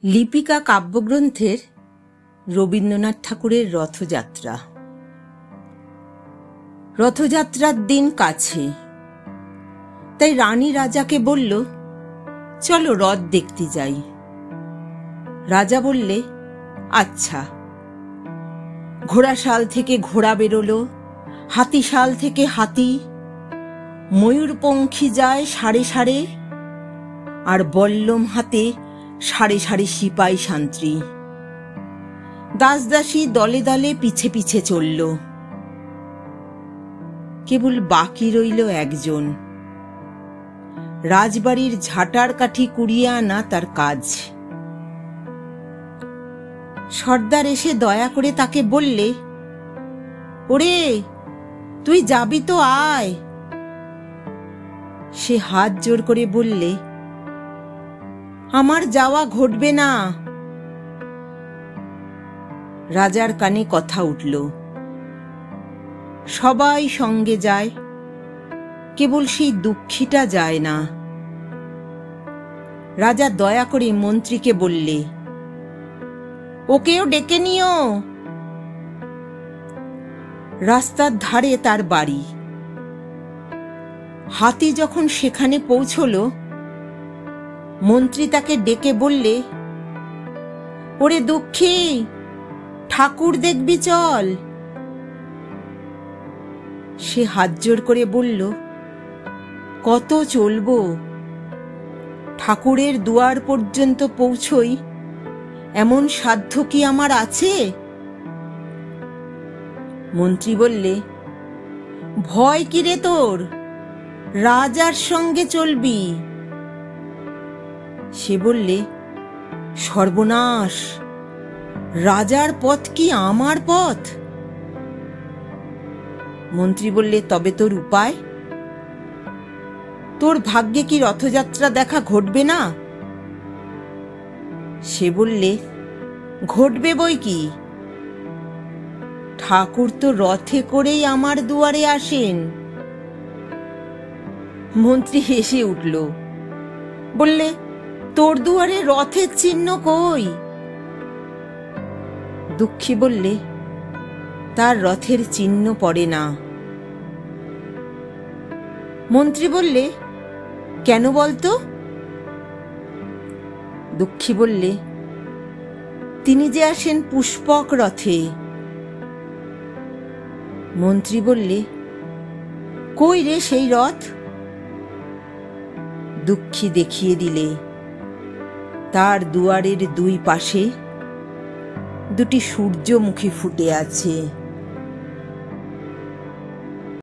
লিপিকা কাব্যগ্রন্থের রবীন্দ্রনাথ ঠাকুরের রথযাত্রা। রথযাত্রার দিন কাছে, তাই রানী রাজাকে বলল, চলো রথ দেখতে যাই। রাজা বললে, আচ্ছা। ঘোড়াশাল থেকে ঘোড়া বেরোলো, হাতিশাল থেকে হাতি, ময়ূরপঙ্খী যায় সাড়ে সাড়ে, আর বল্লম হাতে সাড়ে সাড়ে সিপাই শান্ত্রী। দাসদাসী দলে দলে পিছে পিছে চলল। কেবল বাকি রইল একজন। রাজবাড়ির ঝাঁটার কাঠি কুড়িয়ে আনা তার কাজ। সর্দার এসে দয়া করে তাকে বললে, ওরে, তুই যাবি তো, আয়। সে হাত জোর করে বললে, আমার যাওয়া ঘটবে না। রাজার কানে কথা উঠল, সবাই সঙ্গে যায়, কেবল সেই দুঃখীটা যায় না। রাজা দয়া করে মন্ত্রীকে বললে, ওকেও ডেকে নিও। রাস্তার ধারে তার বাড়ি। হাতি যখন সেখানে পৌঁছল, মন্ত্রী তাকে ডেকে বললে, ওরে দুঃখী, ঠাকুর দেখবি চল। সে হাত জোর করে বলল, কত চলবো? ঠাকুরের দুয়ার পর্যন্ত পৌঁছই এমন সাধ্য কি আমার আছে? মন্ত্রী বললে, ভয় কি রে তোর? রাজার সঙ্গে চলবি। সে বললে, সর্বনাশ, রাজার পথ কি আমার পথ? মন্ত্রী বললে, তবে তোর উপায়? তোর ভাগ্যে কি রথযাত্রা দেখা ঘটবে না? সে বললে, ঘটবে বই কি। ঠাকুর তো রথে করেই আমার দুয়ারে আসেন। মন্ত্রী হেসে উঠল, বললে, তোর দুয়ারে রথের চিহ্ন কই? দুঃখী বললে, তার রথের চিহ্ন পড়ে না। মন্ত্রী বললে, কেন বলতো? দুঃখী বললে, তিনি যে আসেন পুষ্পক রথে। মন্ত্রী বললে, কই রে সেই রথ? দুঃখী দেখিয়ে দিলে, তার দুয়ারের দুই পাশে দুটি সূর্যমুখী ফুটে আছে।